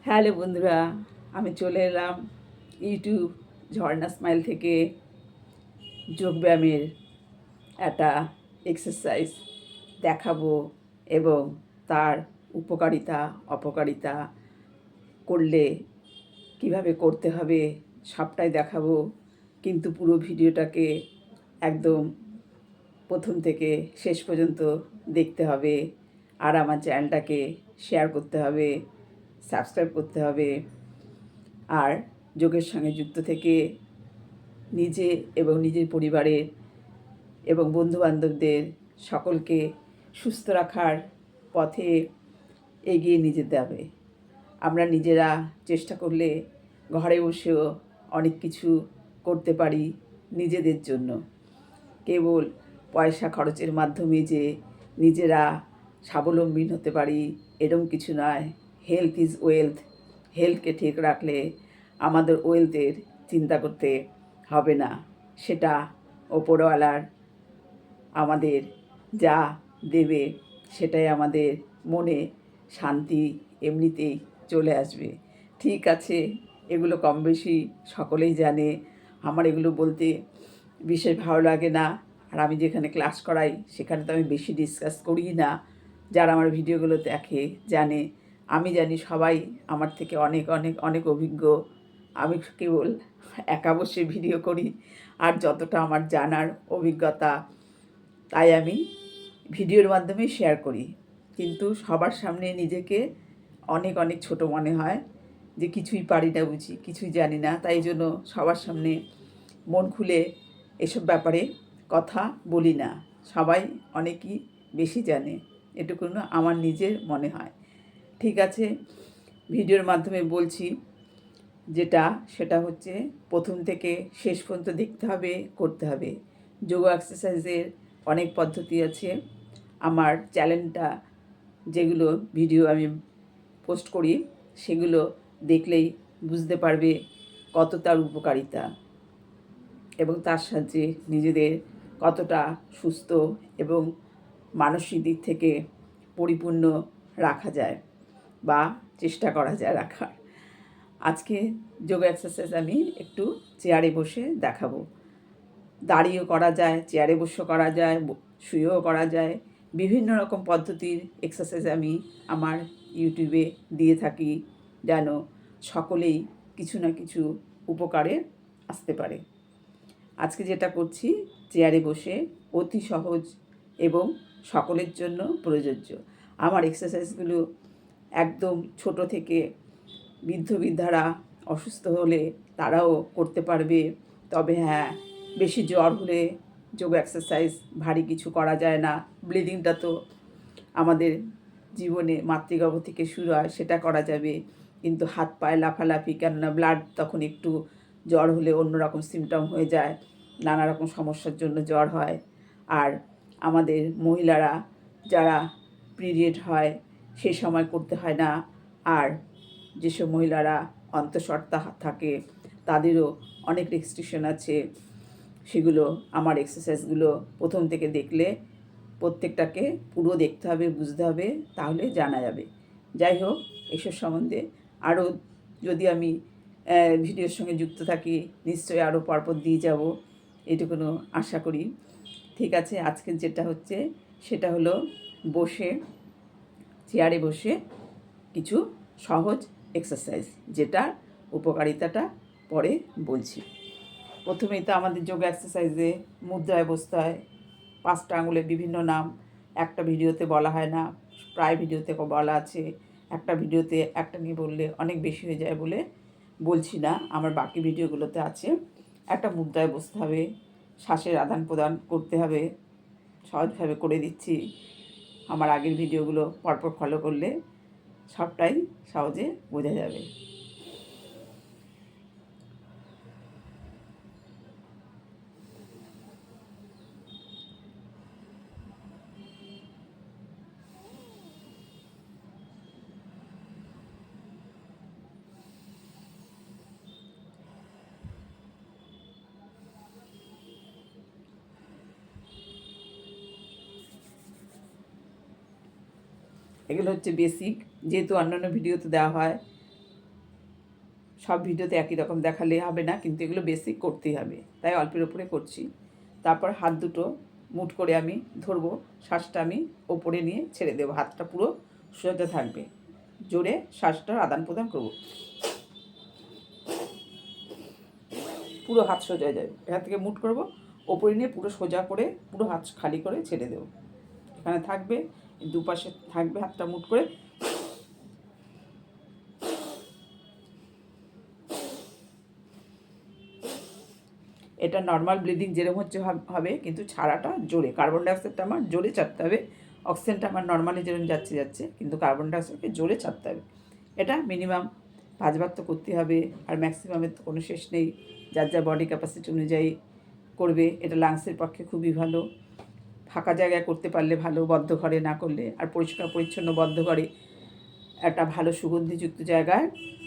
Hello বন্ধুরা, আমি চলে এলাম ইউটিউব ঝর্ণা স্মাইল থেকে যোগব্যায়ামের একটা এক্সারসাইজ দেখাবো এবং তার উপকারিতা অপকারিতা করলে কিভাবে করতে হবে সবটাই দেখাবো। কিন্তু পুরো ভিডিওটাকে একদম প্রথম থেকে শেষ পর্যন্ত দেখতে হবে। আর আমার চ্যানেলটাকে শেয়ার করতে হবে, সাবস্ক্রাইব করতে হবে। আর যোগের সঙ্গে যুক্ত থেকে নিজে এবং নিজের পরিবারের এবং বন্ধুবান্ধবদের সকলকে সুস্থ রাখার পথে এগিয়ে নিয়ে যেতে হবে। আমরা নিজেরা চেষ্টা করলে ঘরে বসেও অনেক কিছু করতে পারি নিজেদের জন্য। কেবল পয়সা খরচের মাধ্যমে যে নিজেরা স্বাবলম্বী হতে পারি এরকম কিছু নয়। Health is wealth. হেলথকে ঠিক রাখলে আমাদের ওয়েলথের চিন্তা করতে হবে না। সেটা ওপরওয়ালার আমাদের যা দেবে সেটাই আমাদের মনে শান্তি এমনিতেই চলে আসবে। ঠিক আছে, এগুলো কম বেশি সকলেই জানে। আমার এগুলো বলতে বিশেষ ভালো লাগে না। আর আমি যেখানে ক্লাস করাই সেখানে তো আমি বেশি ডিসকাস করি না। যারা আমার ভিডিওগুলো দেখে জানে, আমি জানি সবাই আমার থেকে অনেক অনেক অনেক অভিজ্ঞ। আমি কেবল একা বসে ভিডিও করি আর যতটা আমার জানার অভিজ্ঞতা তাই আমি ভিডিওর মাধ্যমে শেয়ার করি। কিন্তু সবার সামনে নিজেকে অনেক অনেক ছোট মনে হয় যে কিছুই পারি না, বুঝি কিছুই জানি না। তাই জন্য সবার সামনে মন খুলে এসব ব্যাপারে কথা বলি না। সবাই অনেকই বেশি জানে, এটুকু আমার নিজের মনে হয়। ঠিক আছে, ভিডিওর মাধ্যমে বলছি যেটা, সেটা হচ্ছে প্রথম থেকে শেষ পর্যন্ত দেখতে হবে, করতে হবে। যোগা এক্সারসাইজের অনেক পদ্ধতি আছে। আমার চ্যানেলটা যেগুলো ভিডিও আমি পোস্ট করি সেগুলো দেখলেই বুঝতে পারবে কত তার উপকারিতা এবং তার সাহায্যে নিজেদের কতটা সুস্থ এবং মানসিক দিক থেকে পরিপূর্ণ রাখা যায় বা চেষ্টা করা যায় রাখার। আজকে যোগা এক্সারসাইজ আমি একটু চেয়ারে বসে দেখাবো। দাঁড়িয়েও করা যায়, চেয়ারে বসেও করা যায়, শুয়েও করা যায়। বিভিন্ন রকম পদ্ধতির এক্সারসাইজ আমি আমার ইউটিউবে দিয়ে থাকি, যেন সকলেই কিছু না কিছু উপকারে আসতে পারে। আজকে যেটা করছি চেয়ারে বসে, অতি সহজ এবং সকলের জন্য প্রযোজ্য। আমার এক্সারসাইজগুলো একদম ছোট থেকে বৃদ্ধ বৃদ্ধারা অসুস্থ হলে তারাও করতে পারবে। তবে হ্যাঁ, বেশি জ্বর হলে যোগ এক্সারসাইজ ভারী কিছু করা যায় না। ব্লিডিংটা তো আমাদের জীবনে মাতৃগর্ভ থেকে শুরু হয়, সেটা করা যাবে। কিন্তু হাত পায়ে লাফালাফি, কেননা ব্লাড তখন একটু জ্বর হলে অন্যরকম সিমটম হয়ে যায়, নানা রকম সমস্যার জন্য জ্বর হয়। আর আমাদের মহিলারা যারা পিরিয়ড হয় সে সময় করতে হয় না। আর যেসব মহিলারা অন্তঃসত্ত্বা থাকে তাদেরও অনেক রেস্ট্রিকশন আছে। সেগুলো আমার এক্সারসাইজগুলো প্রথম থেকে দেখলে প্রত্যেকটাকে পুরো দেখতে হবে, বুঝতে হবে, তাহলে জানা যাবে। যাই হোক, এসব সম্বন্ধে আরও যদি আমি ভিডিওর সঙ্গে যুক্ত থাকি নিশ্চয়ই আরও পরপর দিয়ে যাব, এটুকুনো আশা করি। ঠিক আছে, আজকে যেটা হচ্ছে সেটা হলো বসে, চেয়ারে বসে কিছু সহজ এক্সারসাইজ, যেটার উপকারিতাটা পরে বলছি। প্রথমেই তো আমাদের যোগ এক্সারসাইজে মুদ্রায় বসতে হয়। 5টা আঙুলের বিভিন্ন নাম একটা ভিডিওতে বলা হয় না, প্রায় ভিডিওতে বলা আছে। একটা ভিডিওতে একটা নিয়ে বললে অনেক বেশি হয়ে যায় বলে বলছি না, আমার বাকি ভিডিওগুলোতে আছে। একটা মুদ্রায় বসতে হবে, শ্বাসের আদান প্রদান করতে হবে, সহজভাবে করে দিচ্ছি। আমার আগের ভিডিওগুলো পরপর ফলো করলে সবটাই সহজে বোঝা যাবে। এগুলো হচ্ছে বেসিক, যেহেতু অন্যান্য ভিডিওতে দেওয়া হয় সব ভিডিওতে একই রকম দেখালে হবে না, কিন্তু এগুলো বেসিক করতেই হবে, তাই অল্পের ওপরে করছি। তারপর হাত দুটো মুঠ করে আমি ধরবো, শ্বাসটা আমি ওপরে নিয়ে ছেড়ে দেবো, হাতটা পুরো সোজা থাকবে, জোরে শ্বাসটার আদান প্রদান করবো, পুরো হাত সোজা হয়ে যাবে। এখান থেকে মুঠ করবো, ওপরে নিয়ে পুরো সোজা করে পুরো হাত খালি করে ছেড়ে দেবো, এখানে থাকবে, দুপাশে থাকবে, হাতটা মুঠ করে। এটা নর্মাল ব্লিডিং যেরকম হচ্ছে হবে, কিন্তু ছাড়াটা জোরে, কার্বন ডাইঅক্সাইডটা আমার জোরে ছাড়তে হবে। অক্সিজেনটা আমার নর্মালি যেরকম যাচ্ছে, কিন্তু কার্বন ডাইঅক্সাইডকে জোরে ছাড়তে হবে। এটা মিনিমাম 5 বার তো করতে হবে, আর ম্যাক্সিমামের তো কোনো শেষ নেই, যার যার বডি ক্যাপাসিটি অনুযায়ী করবে। এটা লাংসের পক্ষে খুবই ভালো, ফাঁকা জায়গায় করতে পারলে ভালো, বদ্ধ ঘরে না করলে। আর পরিষ্কার পরিচ্ছন্ন বদ্ধ ঘরে একটা ভালো সুগন্ধিযুক্ত জায়গায়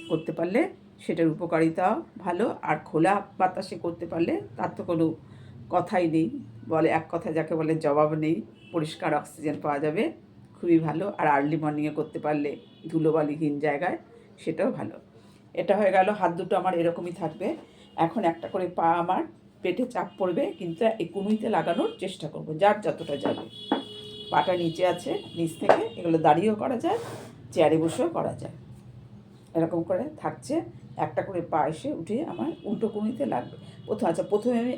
করতে পারলে সেটার উপকারিতাও ভালো। আর খোলা বাতাসে করতে পারলে তার তো কোনো কথাই নেই, বলে এক কথা যাকে বলে জবাব নেই, পরিষ্কার অক্সিজেন পাওয়া যাবে, খুবই ভালো। আর আর্লি মর্নিংয়ে করতে পারলে ধুলোবালিহীন জায়গায়, সেটাও ভালো। এটা হয়ে গেল, হাত দুটো আমার এরকমই থাকবে। এখন একটা করে পা আমার পেটে চাপ পড়বে, কিন্তু এই কনুইতে লাগানোর চেষ্টা করব, যার যতটা যাবে। পাটা নিচে আছে, নিচ থেকে এগুলো দাঁড়িয়েও করা যায়, চেয়ারে বসেও করা যায়। এরকম করে থাকছে, একটা করে পা এসে উঠে আমার উল্টো কনুইতে লাগবে। প্রথমে আমি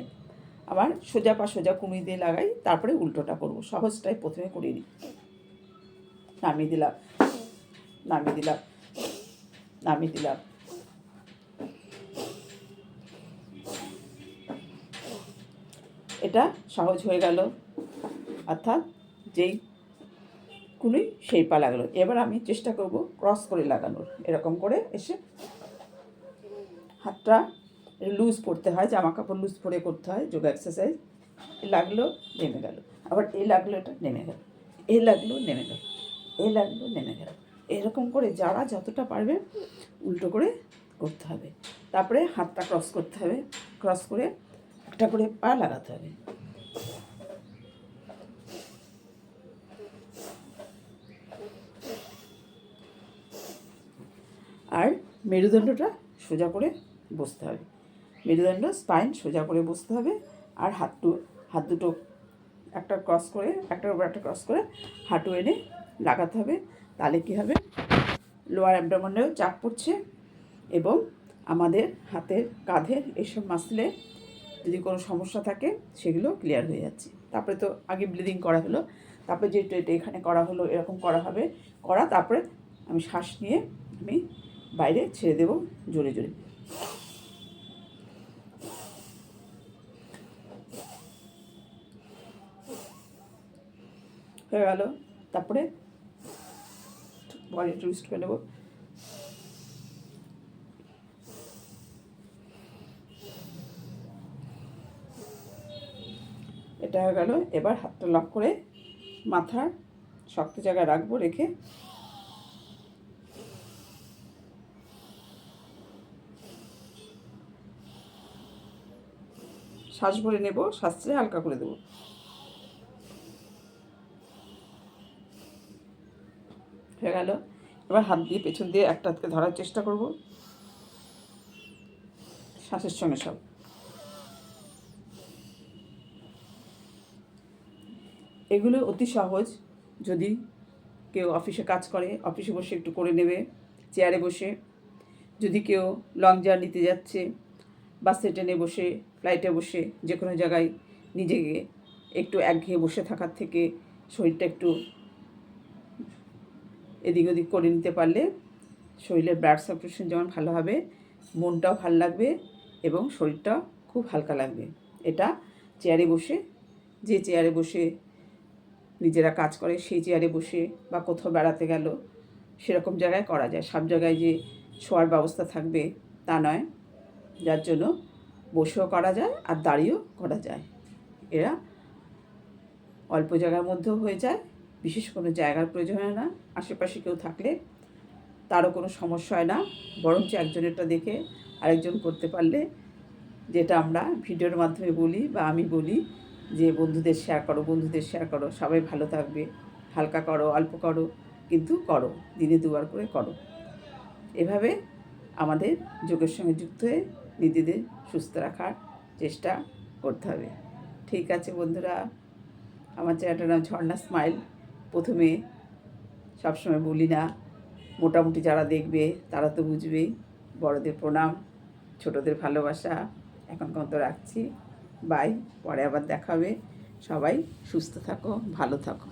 আমার সোজা পা সোজা কনুই দিয়ে লাগাই, তারপরে উল্টোটা করব, সহজটাই প্রথমে করে নিই। নামিয়ে দিলাম, নামিয়ে দিলাম, নামিয়ে দিলাম। এটা সহজ হয়ে গেল, অর্থাৎ যেই কুনুই সেই পা লাগালো। এবার আমি চেষ্টা করব ক্রস করে লাগানোর, এরকম করে এসে হাতটা লুজ পড়তে হয়, জামা কাপড় লুজ পরে করতে হয় যোগা এক্সারসাইজ। এ লাগলো, নেমে গেল, আবার এ লাগলো, এটা নেমে গেল, এ লাগলো, নেমে গেল, এ লাগলো, নেমে গেল। এরকম করে যারা যতটা পারবে উল্টো করে করতে হবে। তারপরে হাতটা ক্রস করতে হবে, ক্রস করে একটা করে পা লাগাতে হবে। আর মেরুদণ্ডটা সোজা করে বসতে হবে, মেরুদণ্ড স্পাইন সোজা করে বসতে হবে। আর হাত দুটো একটা ক্রস করে, একটার উপর একটা ক্রস করে হাঁটু এনে লাগাতে হবে। তাহলে কী হবে, লোয়ার অ্যাবডোমেনেও চাপ পড়ছে, এবং আমাদের হাতের, কাঁধের এইসব মাসলে যদি কোনো সমস্যা থাকে সেগুলো ক্লিয়ার হয়ে যাচ্ছে। তারপরে তো আগে ব্লিডিং করা হলো, তারপরে যে এটা এখানে করা হলো, এরকম করা হবে, তারপরে আমি শ্বাস নিয়ে আমি বাইরে ছেড়ে দেবো জোরে জোরে। হয়ে গেল, তারপরে বডি টুইস্ট করে নেবো। এটা হয়ে গেল। এবার হাতটা লক করে মাথার শক্ত জায়গায় রাখবো, রেখে শ্বাস ভরে নেব, শ্বাস ছেড়ে হালকা করে দেবো। হয়ে গেল। এবার হাত দিয়ে পেছন দিয়ে একটা হাতকে ধরার চেষ্টা করব, শ্বাসের সঙ্গে সব। এগুলো অতি সহজ, যদি কেউ অফিসে কাজ করে, অফিসে বসে একটু করে নেবে, চেয়ারে বসে। যদি কেউ লং জার্নিতে যাচ্ছে, বাসে, ট্রেনে বসে, ফ্লাইটে বসে, যে কোনো জায়গায় নিজেকে একটু একঘেয়ে বসে থাকার থেকে শরীরটা একটু এদিক ওদিক করে নিতে পারলে শরীরের ব্লাড সার্কুলেশন যেমন ভালো হবে, মনটাও ভালো লাগবে, এবং শরীরটাও খুব হালকা লাগবে। এটা চেয়ারে বসে, যে চেয়ারে বসে নিজেরা কাজ করে সেই চেয়ারে বসে, বা কোথাও বেড়াতে গেল সেরকম জায়গায় করা যায়। সব জায়গায় যে শোয়ার ব্যবস্থা থাকবে তা নয়, যার জন্য বসেও করা যায় আর দাঁড়িয়েও করা যায়। এরা অল্প জায়গার মধ্যেও হয়ে যায়, বিশেষ কোনো জায়গার প্রয়োজন হয় না। আশেপাশে কেউ থাকলে তারও কোনো সমস্যা হয় না, বরঞ্চ একজনেরটা দেখে আরেকজন করতে পারলে, যেটা আমরা ভিডিওর মাধ্যমে বলি বা আমি বলি যে বন্ধুদের শেয়ার করো, বন্ধুদের শেয়ার করো, সবাই ভালো থাকবে। হালকা করো, অল্প করো, কিন্তু করো, দিনে 2বার করে করো। এভাবে আমাদের যোগের সঙ্গে যুক্ত হয়ে নিজেদের সুস্থ রাখার চেষ্টা করতে হবে। ঠিক আছে বন্ধুরা, আমার চ্যানেলটার নাম ঝর্ণা স্মাইল। প্রথমে সবসময় বলি না, মোটামুটি যারা দেখবে তারা তো বুঝবেই। বড়দের প্রণাম, ছোটদের ভালোবাসা। এখন তো রাখছি, বাই, পরে আবার দেখা হবে। সবাই সুস্থ থাকো, ভালো থাকো।